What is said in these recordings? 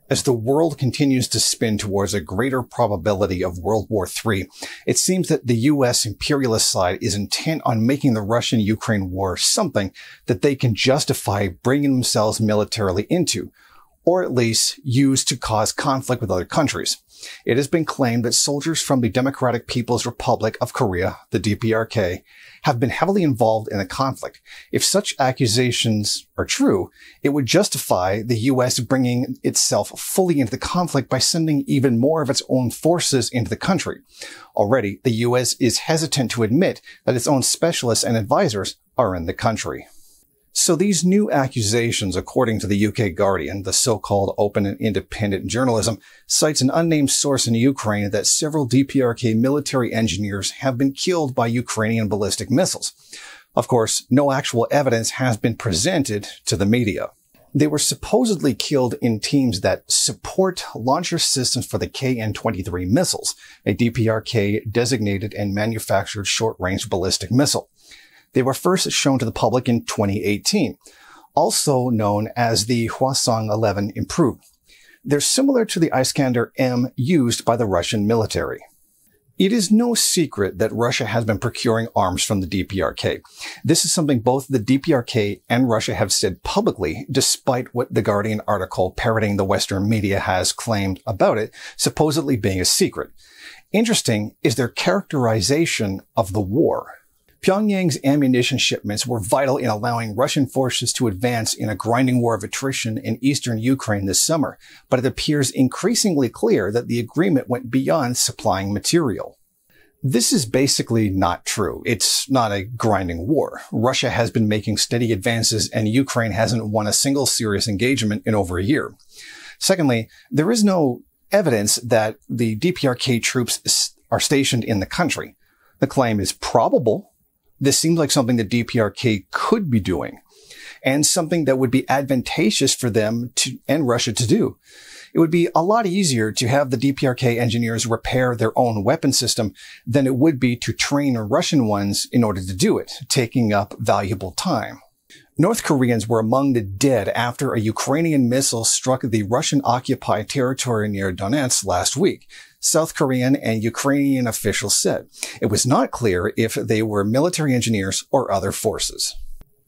As the world continues to spin towards a greater probability of World War III, it seems that the U.S. imperialist side is intent on making the Russian-Ukraine war something that they can justify bringing themselves militarily into, or at least use to cause conflict with other countries. It has been claimed that soldiers from the Democratic People's Republic of Korea, the DPRK, have been heavily involved in the conflict. If such accusations are true, it would justify the U.S. bringing itself fully into the conflict by sending even more of its own forces into the country. Already, the U.S. is hesitant to admit that its own specialists and advisors are in the country. So these new accusations, according to the UK Guardian, the so-called open and independent journalism, cites an unnamed source in Ukraine that several DPRK military engineers have been killed by Ukrainian ballistic missiles. Of course, no actual evidence has been presented to the media. They were supposedly killed in teams that support launcher systems for the KN-23 missiles, a DPRK designated and manufactured short-range ballistic missile. They were first shown to the public in 2018, also known as the Hwasong-11 Improved. They're similar to the Iskander-M used by the Russian military. It is no secret that Russia has been procuring arms from the DPRK. This is something both the DPRK and Russia have said publicly, despite what the Guardian article parroting the Western media has claimed about it, supposedly being a secret. Interesting is their characterization of the war. Pyongyang's ammunition shipments were vital in allowing Russian forces to advance in a grinding war of attrition in eastern Ukraine this summer, but it appears increasingly clear that the agreement went beyond supplying material. This is basically not true. It's not a grinding war. Russia has been making steady advances and Ukraine hasn't won a single serious engagement in over a year. Secondly, there is no evidence that the DPRK troops are stationed in the country. The claim is probable. This seems like something the DPRK could be doing, and something that would be advantageous for them and Russia to do. It would be a lot easier to have the DPRK engineers repair their own weapon system than it would be to train Russian ones in order to do it, taking up valuable time. North Koreans were among the dead after a Ukrainian missile struck the Russian-occupied territory near Donetsk last week, South Korean and Ukrainian officials said. It was not clear if they were military engineers or other forces.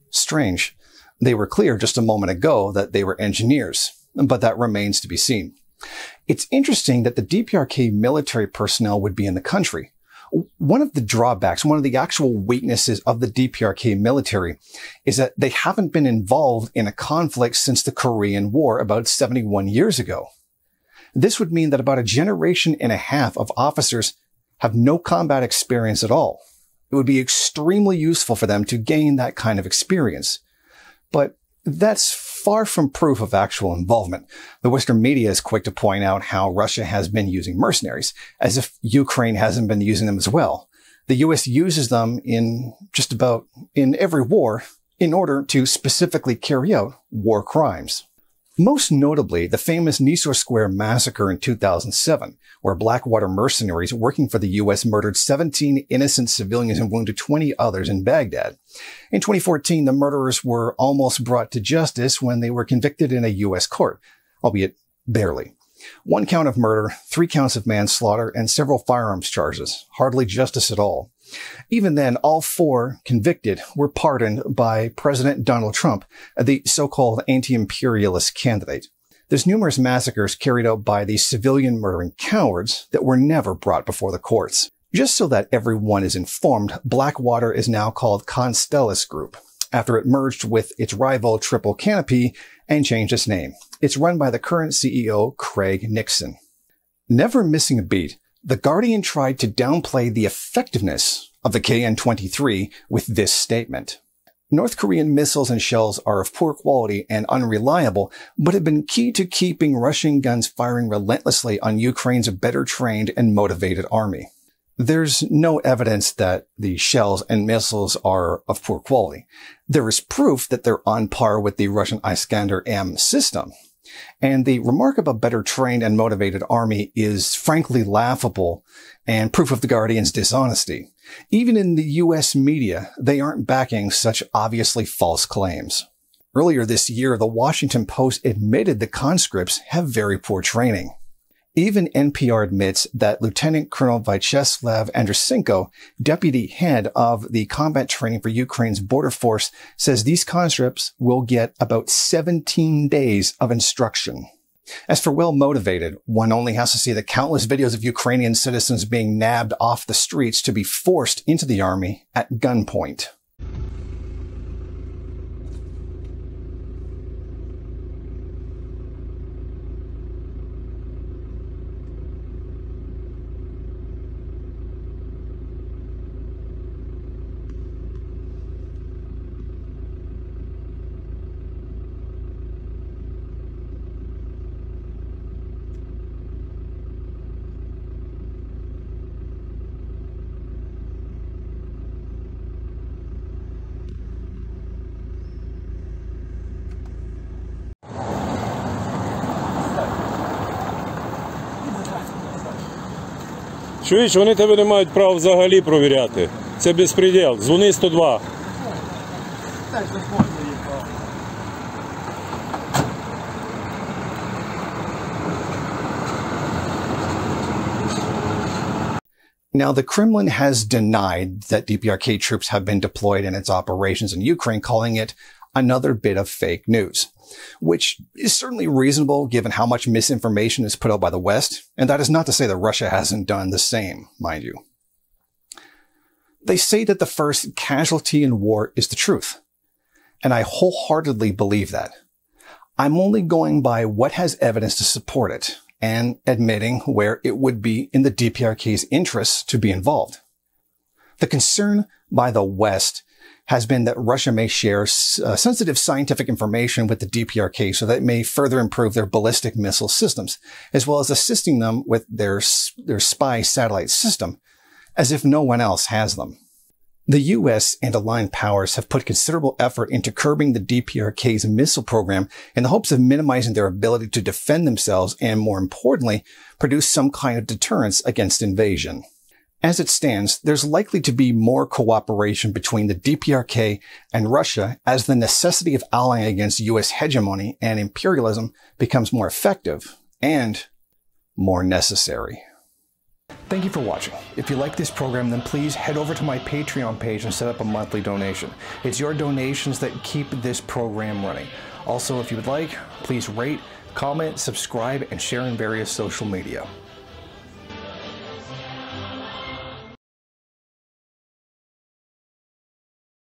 Strange. They were clear just a moment ago that they were engineers, but that remains to be seen. It's interesting that the DPRK military personnel would be in the country. One of the drawbacks, one of the actual weaknesses of the DPRK military is that they haven't been involved in a conflict since the Korean War about 71 years ago. This would mean that about a generation and a half of officers have no combat experience at all. It would be extremely useful for them to gain that kind of experience. But that's far from proof of actual involvement. The Western media is quick to point out how Russia has been using mercenaries, as if Ukraine hasn't been using them as well. The U.S. uses them in just about in every war in order to specifically carry out war crimes. Most notably, the famous Nisour Square massacre in 2007, where Blackwater mercenaries working for the U.S. murdered 17 innocent civilians and wounded 20 others in Baghdad. In 2014, the murderers were almost brought to justice when they were convicted in a U.S. court, albeit barely. 1 count of murder, 3 counts of manslaughter, and several firearms charges. Hardly justice at all. Even then, all 4 convicted were pardoned by President Donald Trump, the so-called anti-imperialist candidate. There's numerous massacres carried out by these civilian murdering cowards that were never brought before the courts. Just so that everyone is informed, Blackwater is now called Constellus Group, after it merged with its rival Triple Canopy and changed its name. It's run by the current CEO, Craig Nixon. Never missing a beat, The Guardian tried to downplay the effectiveness of the KN-23 with this statement. North Korean missiles and shells are of poor quality and unreliable, but have been key to keeping Russian guns firing relentlessly on Ukraine's better trained and motivated army. There's no evidence that the shells and missiles are of poor quality. There is proof that they're on par with the Russian Iskander-M system. And the remark of a better trained and motivated army is frankly laughable and proof of the Guardian's dishonesty. Even in the U.S. media, they aren't backing such obviously false claims. Earlier this year, the Washington Post admitted the conscripts have very poor training. Even NPR admits that Lieutenant Colonel Vyacheslav Andrusenko, deputy head of the combat training for Ukraine's border force, says these conscripts will get about 17 days of instruction. As for well-motivated, one only has to see the countless videos of Ukrainian citizens being nabbed off the streets to be forced into the army at gunpoint. Чуєш, вони тебе не мають права взагалі провіряти. Це безпреділ. Дзвони 102. Now, the Kremlin has denied that DPRK troops have been deployed in its operations in Ukraine, calling it another bit of fake news, which is certainly reasonable given how much misinformation is put out by the West. And that is not to say that Russia hasn't done the same, mind you. They say that the first casualty in war is the truth. And I wholeheartedly believe that. I'm only going by what has evidence to support it and admitting where it would be in the DPRK's interests to be involved. The concern by the West has been that Russia may share sensitive scientific information with the DPRK so that it may further improve their ballistic missile systems, as well as assisting them with their spy satellite system, as if no one else has them. The US and aligned powers have put considerable effort into curbing the DPRK's missile program in the hopes of minimizing their ability to defend themselves and, more importantly, produce some kind of deterrence against invasion. As it stands, there's likely to be more cooperation between the DPRK and Russia as the necessity of allying against US hegemony and imperialism becomes more effective and more necessary. Thank you for watching. If you like this program, then please head over to my Patreon page and set up a monthly donation. It's your donations that keep this program running. Also, if you would like, please rate, comment, subscribe, and share in various social media.